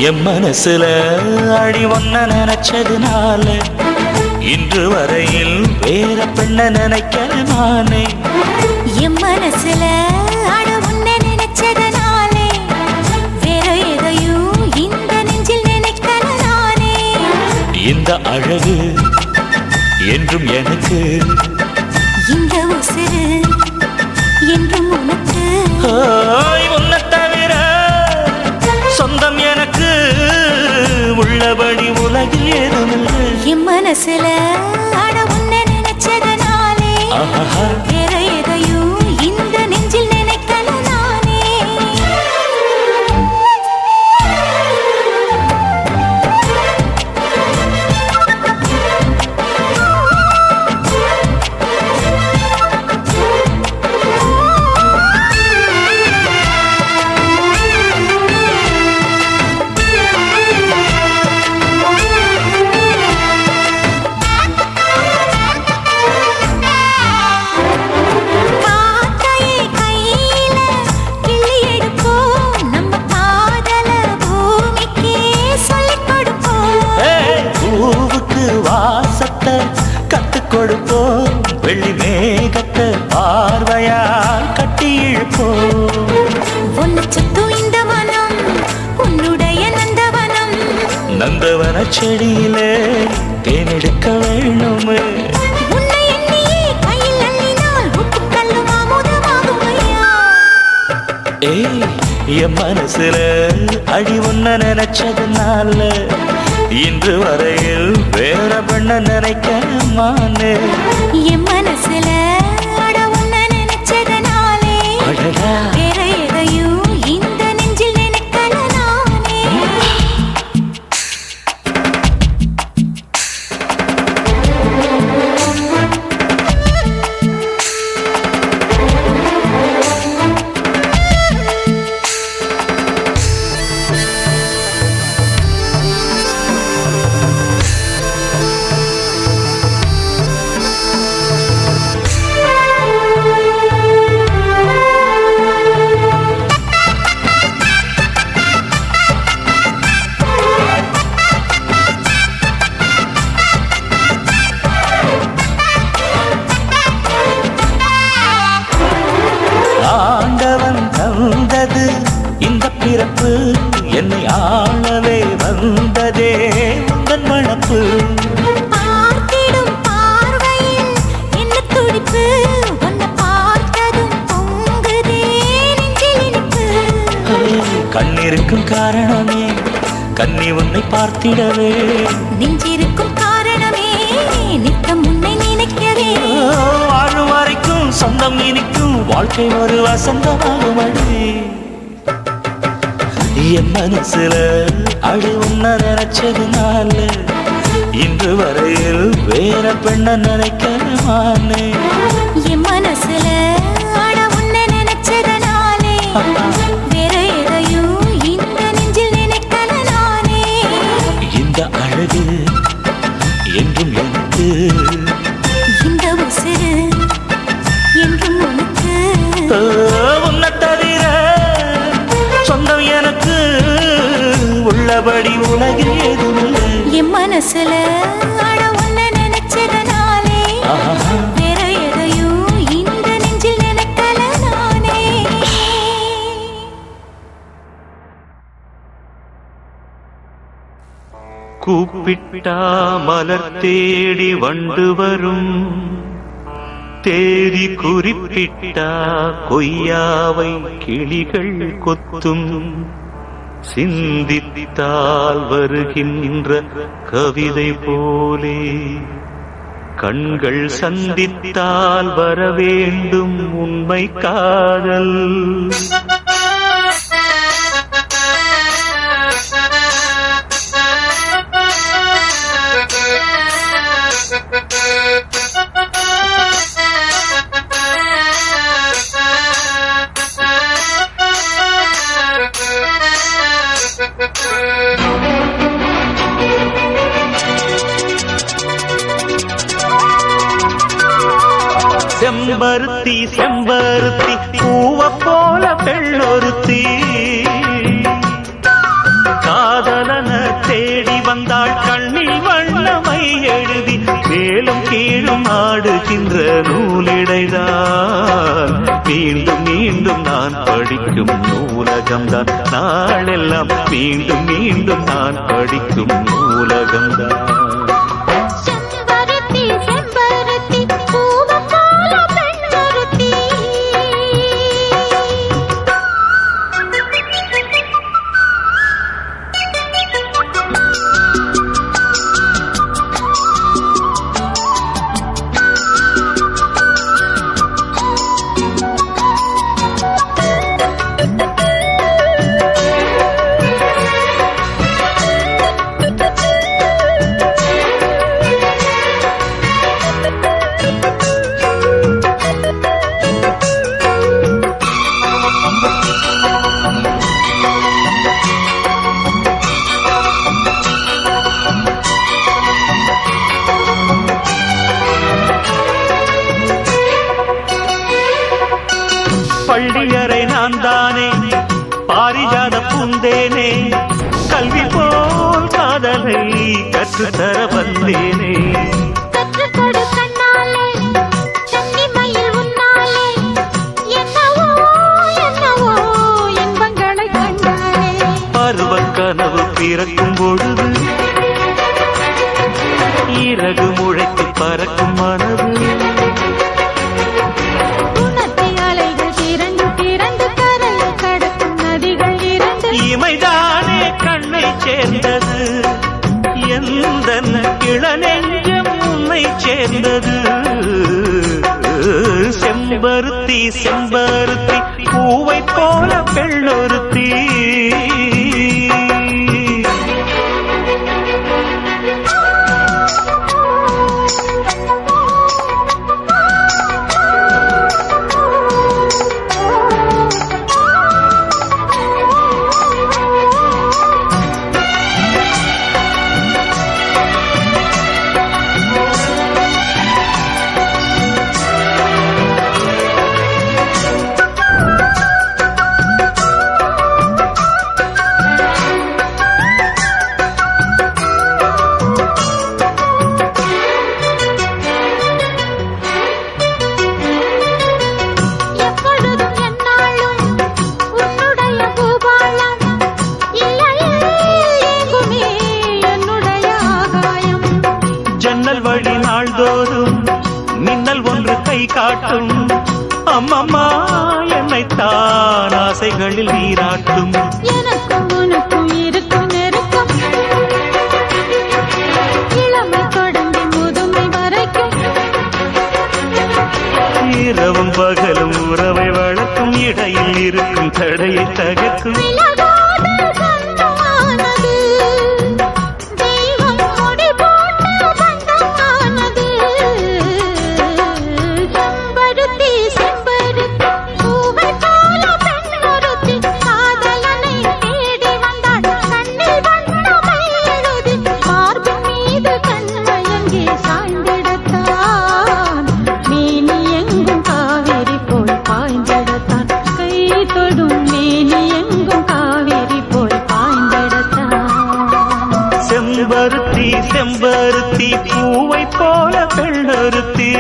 என் மனசுல அடி ஒன்ன நினைச்சதுனால இன்று வரையில் வேற பெண்ண நினைக்கிற நானே. என் மனசுல அட உன்ன நினைச்சதுனாலே வேற எதையும் இந்த நெஞ்சில் நினைக்கல நானே. இந்த அழகு என்றும் எனக்கு, இந்த உசுறு என்றும் உனக்கு. உன்னை தவிர சொந்தம் எனக்கு உள்ளபடி உலகில் ஏதுமில்லை. என் மனசுல அட உன்ன நினைச்சதுனாலே வேற எதையும் இந்த நெஞ்சில் நினைக்கல நானே. வாசத்தை கத்துக் கொடுப்போம், வெள்ளி மேகத்தை பார்வையால் கட்டி இழுப்போம். உன்னை சுத்தும் இந்த மனம் உன்னுடைய நந்தவனம். நந்தவன செடியிலே தேனெடுக்க வேணுமே. உன்னை எண்ணியே கையில் அள்ளினால் உப்புக்கல்லும் அமுதமாகும் ஐயா. என் மனசுல அடி ஒன்ன நினைச்சதுனால இன்று வரையில் வேற பெண்ண நினைக்கமானே. என் மனசுல அட உன்ன நினைச்சதுனாலே வேற எதையும் இந்த நெஞ்சில் நினைக்கல நானே. ஆண்டவன் தந்தது இந்த பிறப்பு, என்னை ஆளவே வந்ததே உந்தன் வளப்பு. பார்த்திடும் பார்வையில் என்ன துடிப்பு, உன்னை பார்த்ததும் பொங்குதே நெஞ்சில் இனிப்பு. கண்ணிருக்கும் காரணமே கண்ணி உன்னை பார்த்திடவே, நெஞ்சிருக்கும் காரணமே நித்தம் உன்னை நினைக்கவே. வாழும் வரைக்கும் சொந்தம் இனிக்கும், வாழ்க்கை ஒரு வசந்தமாகும் அடி. என் மனசுல அடி உன்ன நினைச்சதுனால இன்று வரையில் வேற பெண்ண நினைக்கமானே. என் மனசுல அட உன்ன நினைச்சதுனாலே வேற எதையும் இந்த நெஞ்சில் நினைக்கல நானே. இந்த அழகு என்றும் எனக்கு, இந்த உசுறு என்றும் உனக்கு. உன்னை தவிர சொந்தம் எனக்கு உள்ளபடி உலகில் ஏதுமில்லை. என் மனசுல அட உன்ன நினைச்சதுனாலே வேற எதையும் இந்த நெஞ்சில் நினைக்கல நானே. கூப்பிட்டா மலர் தேடி வண்டு வரும், தேதி குறிப்பிட்டா கொய்யாவை கிளிகள் கொத்தும். சிந்தித்தால் வருகின்ற கவிதை போலே கண்கள் சந்தித்தால் வரவேண்டும் உண்மை காதல். செம்பருத்தி செம்பருத்தி பூவ போல பெண்ணொருத்தி காதல் படிக்கும் நூலகம்தான் நாளெல்லாம் மீண்டும் மீண்டும் நான் படிக்கும் நூலகம்தான் செம்பருத்தி செம்பருத்தி பூவம் போல பெண்ணொருத்தி பள்ளியறை நான் தானே பாரிஜாத பூந்தேனே கல்வி போல் காதலை கற்றுத்தர வந்தேனே கற்றுக்கொடு கண்ணாலே சென்னிமயில் உன்னாலே என்னவோ என்னவோ இன்பங்களை கண்டாலே பருவக் கனவு பிறக்கும் பொழுது இறகு முளைத்து பறக்கும் மனது இமைதானே கண்ணை சேர்ந்தது எந்த இளநெஞ்சம் உன்னை சேர்ந்தது செம்பருத்தி செம்பருத்தி பூவை போல பெண்ணொருத்தி வழி நாள்தோறும் மின்னல் ஒன்று கை காட்டும் அம்மம்மா என்னைத்தான் ஆசைகளில் நீராட்டும் எனக்கும் உனக்கும் இருக்கும் நெருக்கம் இளமை தொடங்கி முதுமை வரைக்கும் இரவும் பகலும் உறவை வளர்க்கும் இடையில் இருக்கும் தடையை தகர்க்கும் செம்பருத்தி செம்பருத்தி பூவை போல பெண்ணொருத்தி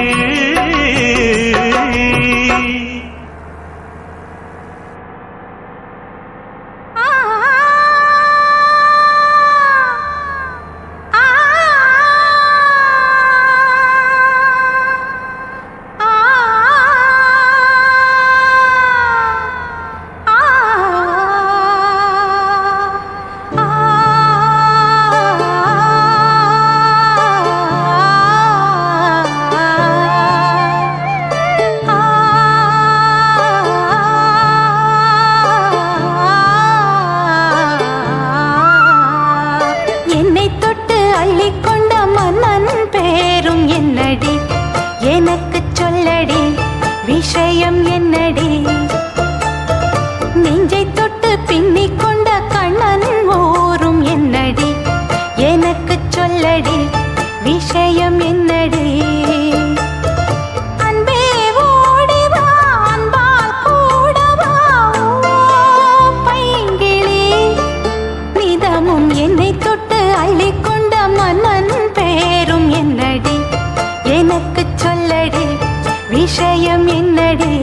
எனக்கு சொல்லடி விஷயம் என்னடி நெஞ்சை தொட்டு பின்னிக் கொண்ட கண்ணன் ஓரும் என்னடி எனக்கு சொல்லடி விஷயம் என்னடி அன்பே ஓடிவா அன்பால் கூடவா பைங்கிளி நிதமும் என்னை தொட்டு அள்ளிக்கொண்ட மன்னன் பேரும் என்னடி எனக்கு சொல்லடி விஷயம் என்னடி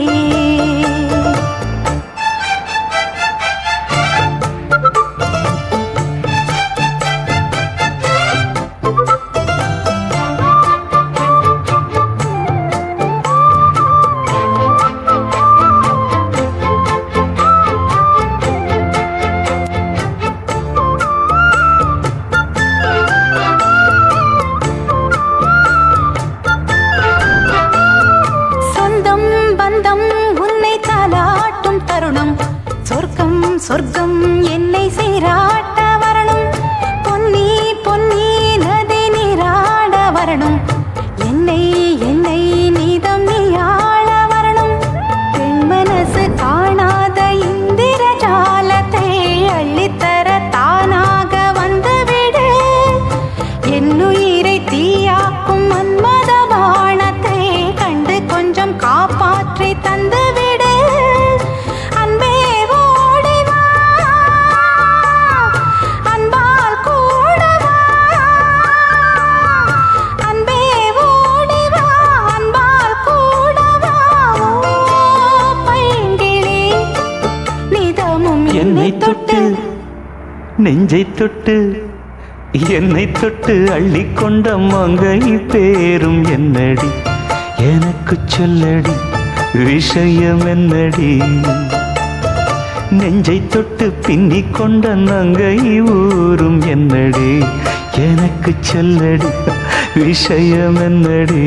கொஞ்சம் என்னை சீராட்ட வரணும், பொன்னி பொன்னி நதி நீராட வரணும், என்னை என்னை நீதம் நீயாள வரணும். பெண் மனசு காணாத இந்திர ஜாலத்தை அள்ளித்தர தானாக வந்துவிடு, என்னுயிரை தீயாக்கும் மன்மத பாணத்தை கண்டு கொஞ்சம் காப்பாற்றி தந்துவிடு. அன்பே ஓடிவா, அன்பால் கூடவா, அன்பே ஓடிவா, அன்பால் கூடவா. ஓ பைங்கிளி, நிதமும் என்னை தொட்டு நெஞ்சை தொட்டு என்னை தொட்டு அள்ளிக்கொண்ட மங்கை பேரும் என்னடி, எனக்கு சொல்லடி விஷயம் என்னடி. நெஞ்சை தொட்டு பின்னிக் கொண்ட நங்கை ஊரும் என்னடி, எனக்கு சொல்லடி விஷயம் என்னடி.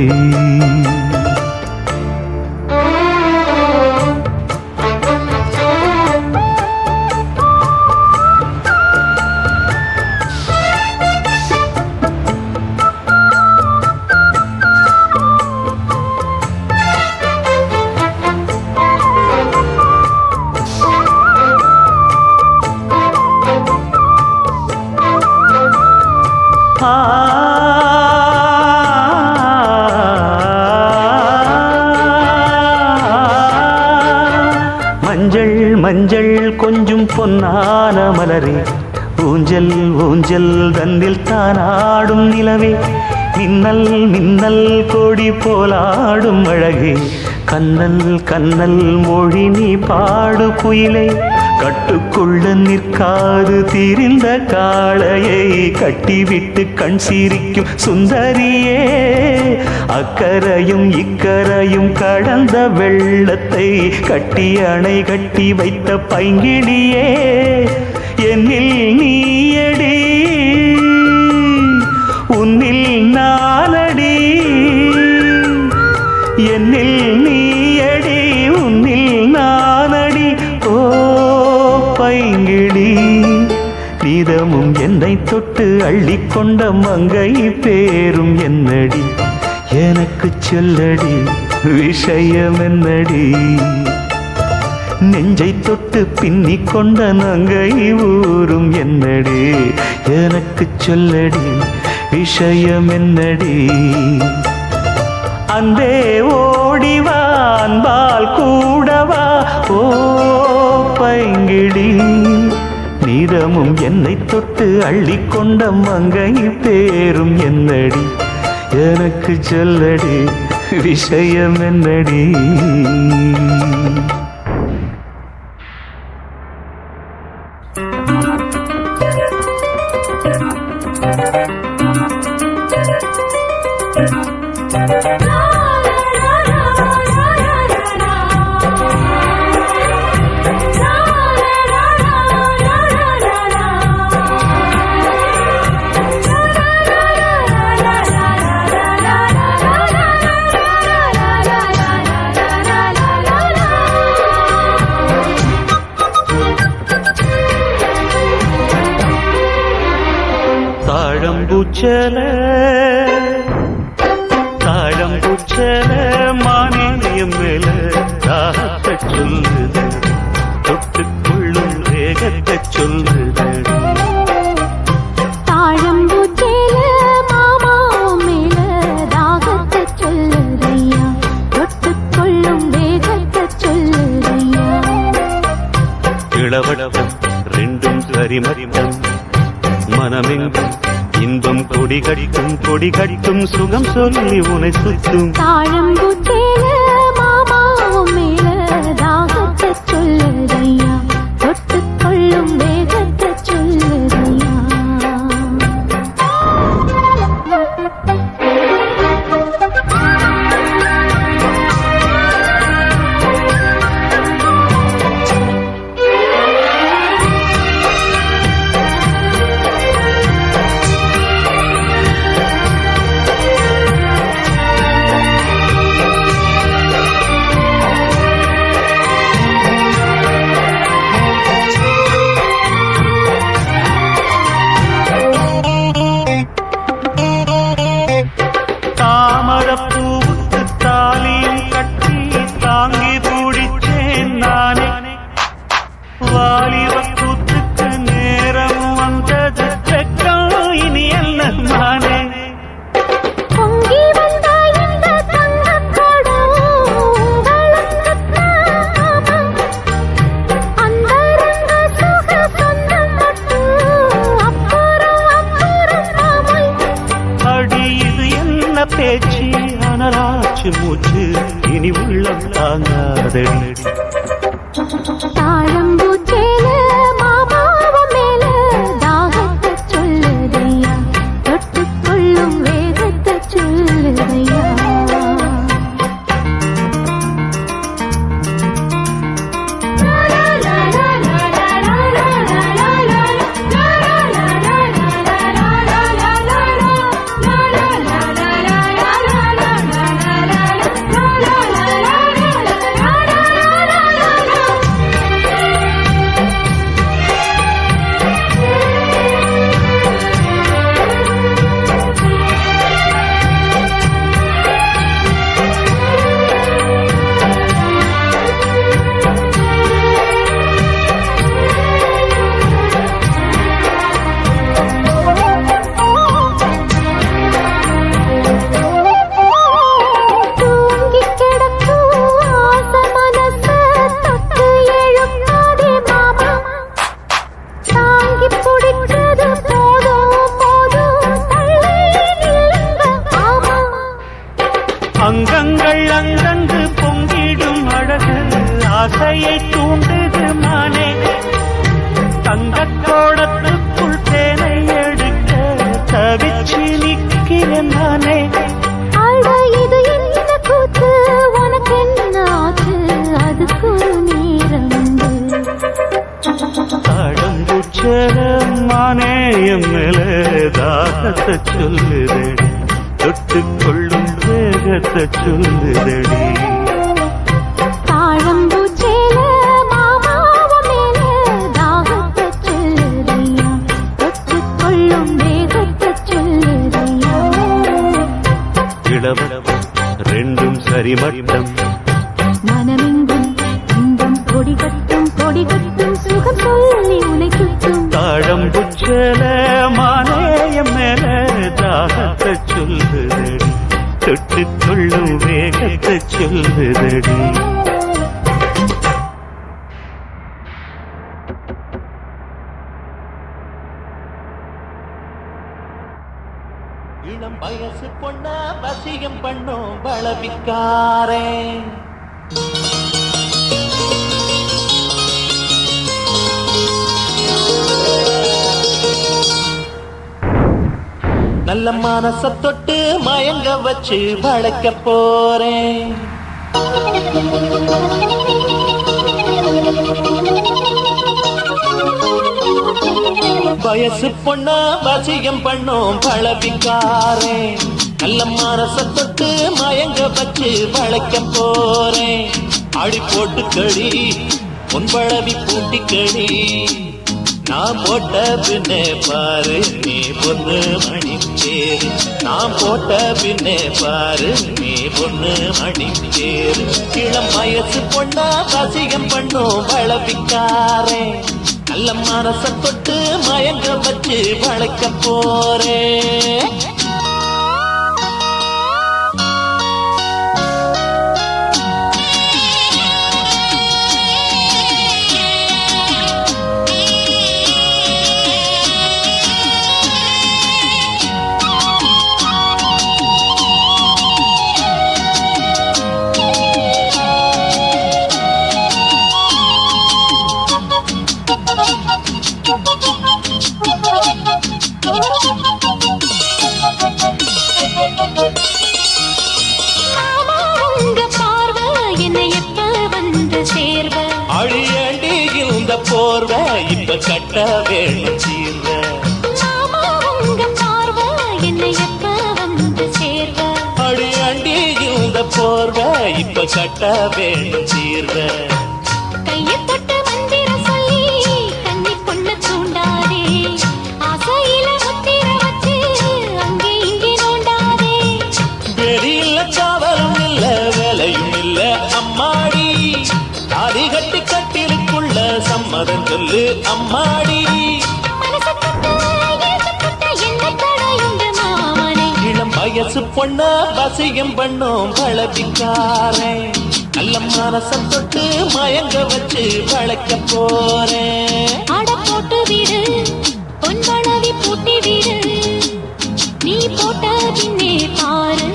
மஞ்சள் மஞ்சள் கொஞ்சம் பொன்னான மலரே, ஊஞ்சல் ஊஞ்சல் தன்னில் தானாடும் நிலவே, மின்னல் மின்னல் கொடி போலாடும் அழகே, கண்ணல் கண்ணல் மொழி நீ பாடு குயிலே, கட்டுக்குள்ள நிற்காது தீரிந்த காளையை கட்டிவிட்டு கண் சிரிக்கும் சுந்தரியே, அக்கரையும் இக்கரையும் கடந்த வெள்ளத்தை கட்டி அணை கட்டி வைத்த பைங்கிளியே, என்னில் நீயடி உன்னில் நானடி, என்னில் நீயடி உன்னில் நானடி. ஓ பைங்கிளி, நீதமும் என்னை தொட்டு அள்ளிக்கொண்ட மங்கை பேரும் என்னடி, எனக்கு சொல்லடி விஷயம் என்னடி. நெஞ்சை தொட்டு பின்னிக் கொண்ட நங்கை ஊரும் என்னடி, எனக்கு சொல்லடி விஷயம் என்னடி. அந்தே ஓடிவா, அன்பால் கூடவா. ஓ பைங்கிளி, நீதமும் என்னை தொட்டு அள்ளிக்கொண்ட மங்கை பேரும் என்னடி, எனக்கு சொல்லடி விஷயம் என்னடி. தாழம்பூச்சல தாழம்பூச்சல மானியம் மேல தாகத்தை சொல்லுது, தொட்டுக்கொள்ளும் வேகத்தை சொல்லுது. தாழம்பூச்சேல மாமா மேல தாகத்தை சொல்லுதையா, தொட்டுக்கொள்ளும் வேகத்தை சொல்லுதையா. இளவட்டம் ரெண்டும் சரிமரிமம், மனமெங்கும் இன்பம் கொடி கட்டும் சுகம் சொல்லி உனை சுத்தும். தாழம்பூச்சேல மாமா மேல தாகத்தை சொல்லுதையா, தொட்டுக்கொள்ளும் வேகத்தை சொல்லுதையா. பேச்சு அனலாச்சு மூச்சு இனி உள்ளம் தாங்காதடி தாழம்பூச்சேல மாமாவ மேல தாகத்தை சொல்லுதையா தொட்டுக்கொள்ளும் வேகத்தை சொல்லுதையா அங்கங்கள் அங்கங்கு பொங்கிடும் அழகு ஆசையை தூண்டுது மானே தங்கக்கோடத்துக்குள் தேனை எடுக்க தவிச்சு நிற்கிறேன் நானே இது என்ன கூத்து உனக்கு என்ன ஆச்சு அதுக்கு ஒரு நேரம் தாழம்பூச்சேல மானேயம் மேல தாகத்தை சொல்லுதடி தொட்டுக்கொள்ளும் வேகத்தை சொல்லுதடி தாழம்பூச்சேல மாமாவ மேல தாகத்தை சொல்லுதையா தொட்டுக்கொள்ளும் வேகத்தை சொல்லுதையா இளவடம் ரெண்டும் சரிமட்டம் மனமெங்கும் இன்பம் கொடிகட்டும் சுகம் சொல்லி உனை சுற்றும் தாழம்பூச்சேல மானேயம் மேல தாகத்தை சொல்லுதடி தொட்டுக்கொள்ளும் வேகத்தை சொல்லுதடி இளம் வயசு பொண்ண வசியம் பண்ணும் பலவிக்காரே நல்ல மனச தொட்டு மயங்க வச்சு வளைக்க போறேன் வயசு பொண்ண வசியம் பண்ணும் பழவிக்காரே நல்ல மனச தொட்டு மயங்க வச்சு வளைக்க போறேன் அடி போட்டு கடி பொன்பழவி பூட்டி கடி நான் போட்ட பின்னே பாரு நீ பொண்ணு மணி பேரு நான் போட்ட பின்னே பாரு நீ பொண்ணு மணி பேரு இளம் வயசு பொண்ணா வசியம் பண்ணும் வளவிக்காரே நல்ல மனச தொட்டு மயங்க வச்சு வளைக்க போறேன் அழியண்டி இந்த போர்வ இப்ப கட்ட வேணும் சீர்வ அழியண்டி இந்த போர்வ இப்ப கட்ட வேணும் சீர்வ கையை தொட்டு மந்திர சொல்லி கண்ணி பொண்ண தூண்டாதே ஆசையில முத்திர வச்சு அங்கே இங்கே நோண்டாதே வெறியில்ல காவலும் இல்ல வேலையும் இல்ல அம்மாடி தாலி கட்டி கட்டிலுக்குள்ள சம்மதம் சொல்லு அம்மாடி இளம் வயசு பொண்ண வசியம் பண்ணும் பழவிக்காரே நல்ல மனசம் தொட்டு மயங்க வச்சு வளைக்க போறேன் அட போட்டு விடு பொன்பழவி பூட்டி விடு நீ போட்ட பின்னே பாரு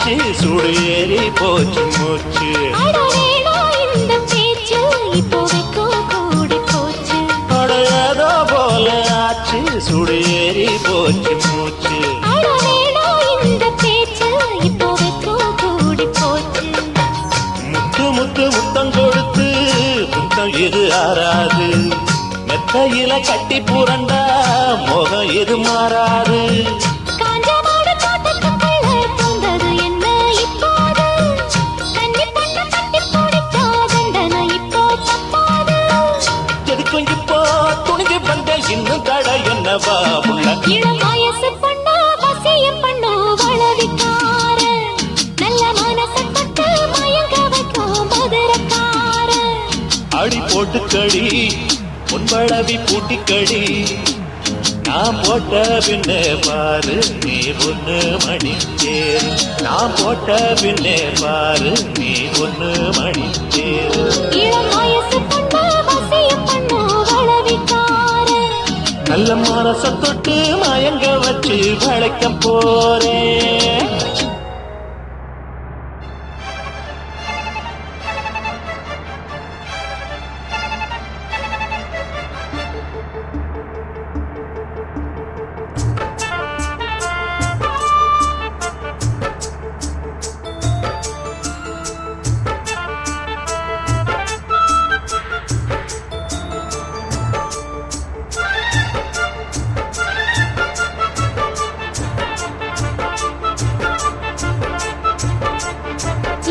ஆச்சு சுடு ஏறி போச்சு மூச்சு அட வேணா இந்த பேச்சு இப்போதைக்கு கூடி போச்சு அட ஏதோ போல ஆச்சு சுடு ஏறி போச்சு மூச்சு அட வேணா இந்த பேச்சு இப்போதைக்கு கூடி போச்சு முத்து முத்து முத்தம் கொடுத்து முத்தம் இது ஆறாது மெத்தையில கட்டி புரண்டா முகம் இது மாறாது காஞ்ச மாடு தோட்டத்துக்குள்ள பூந்தது என்ன இப்போது கன்னி பொண்ணு கட்டி பிடிச்சா தண்டனை இப்போ தப்பாது எதுக்கும் இப்போ துணிஞ்சு வந்த இன்னும் தடை என்னவா உள்ள இளம் வயசு பொண்ணு வசிய பண்ணு வளவிக்கார நல்ல மனசை தொட்டு மயங்க வைக்கும் மதுரக்கார அடி போட்டு கடி பொன்பளவி பூட்டி கடி நான் போட்ட பின்னே பாரு நீ ஒண்ணு மணித்தேரு நான் போட்ட பின்னே பாரு நீ ஒண்ணு மணித்தேரு இளம் வயசு பொண்ணு வசிய பண்ணு வளவிக்கார நல்ல மனச தொட்டு மயங்க வச்சு வளைக்க போறேன்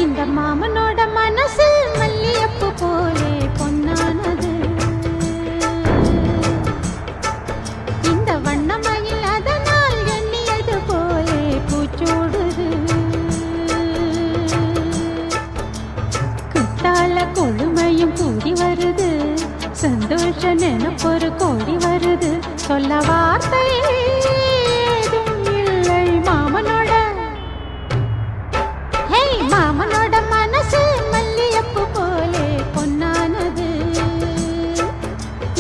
இந்த மாமனோட மனசு மல்லியப்பு போலே பொன்னானது இந்த வண்ணமயில் அதனால் எண்ணியது போலே பூச்சூடுது குத்தால கொழுமையும் கூடி வருது சந்தோஷ நினைப்பொரு கோடி வருது சொல்ல வார்த்தை ஏதும் இல்லை மாமனோட மாமனோட மனசு மல்லியப்பு போலே பொன்னானது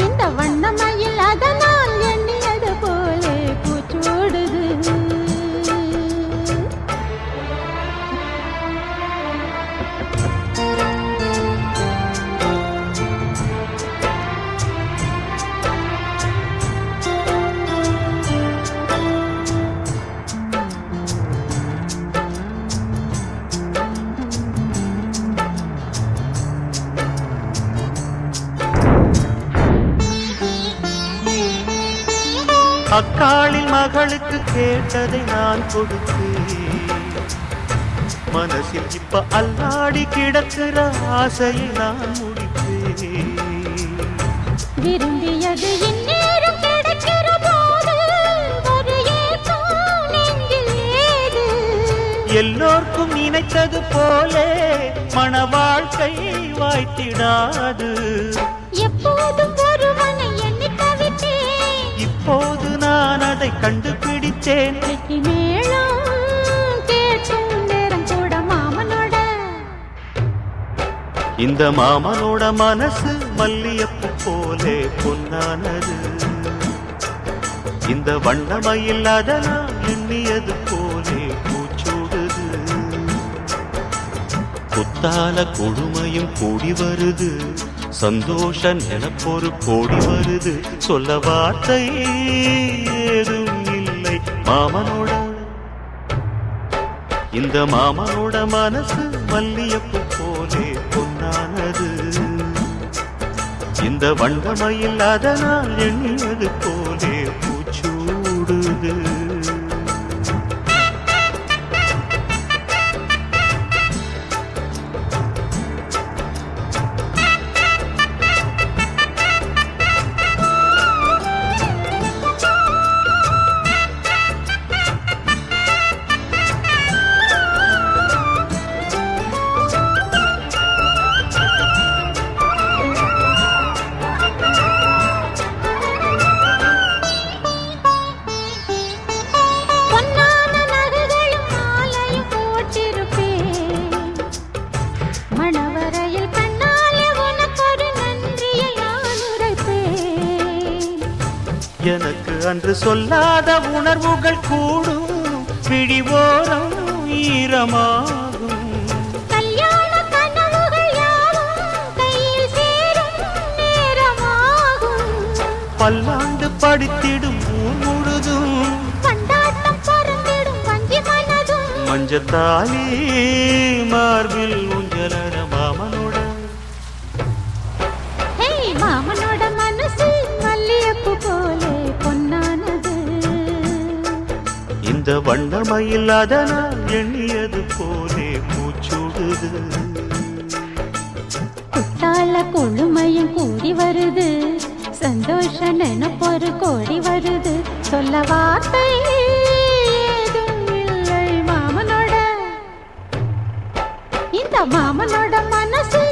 இந்த வண்ணமயில் அதனால் எண்ணியது போலே பூச்சூடுது அக்காளின் மகளுக்கு கேட்டதை நான் கொடுத்தேன் மனசில் இப்ப அல்லாடி கிடக்கிற ஆசையை நான் முடிப்பேன் விரும்பியது இந்நேரம் கிடைக்கிற போது ஒரு ஏக்கம் நெஞ்சில் ஏது எல்லோர்க்கும் நினைத்தது போலே மன வாழ்க்கை வாய்த்திடாது எப்போதும் ஒருவனை எண்ணி தவித்தேன் இப்போது நான் அதை கண்டுபிடித்தேன் வெற்றி மேளம் கேட்கும் நேரம் கூட மாமனோட இந்த மாமனோட மனசு மல்லியப்பு போலே பொன்னானது இந்த வண்ணமயில் அதனால் எண்ணியது போலே பூச்சூடுது குத்தால கொடுமையும் கூடி வருது சந்தோஷ நினைப்பொரு கோடி வருது சொல்ல வார்த்தை ஏதும் இல்லை மாமனோட இந்த மாமனோட மனசு மல்லியப்பு போலே பொன்னானது இந்த வண்ணமயில் அதனால் எண்ணியது போலே பூச்சூடுது எனக்கு அன்று சொல்லாத உணர்வுகள் கூடும் விழிவோரம் ஈரமாகும். கல்யாண கனவுகள் யாவும் கையில் சேரும் நேரமாகும். பல்லாண்டு படித்திடும் ஊர் முழுதும் கொண்டாட்டம் பறந்திடும் வஞ்சி மனதும். மஞ்சத்தாலி மார்பில் ஊஞ்சலர மாமனோட. ஹே, மாமனோட மனசு மல்லியப்பு போலே பொன்னானது. இந்த வண்ணமயில் அதனால் எண்ணியது போலே பூச்சூடுது. குத்தால கொழுமையும் கூடி வருது, சந்தோஷ நினைப்பொரு கோடி வருது. சொல்ல வார்த்தை ஏதும் இல்லை மாமனோட. இந்த மாமனோட மனசு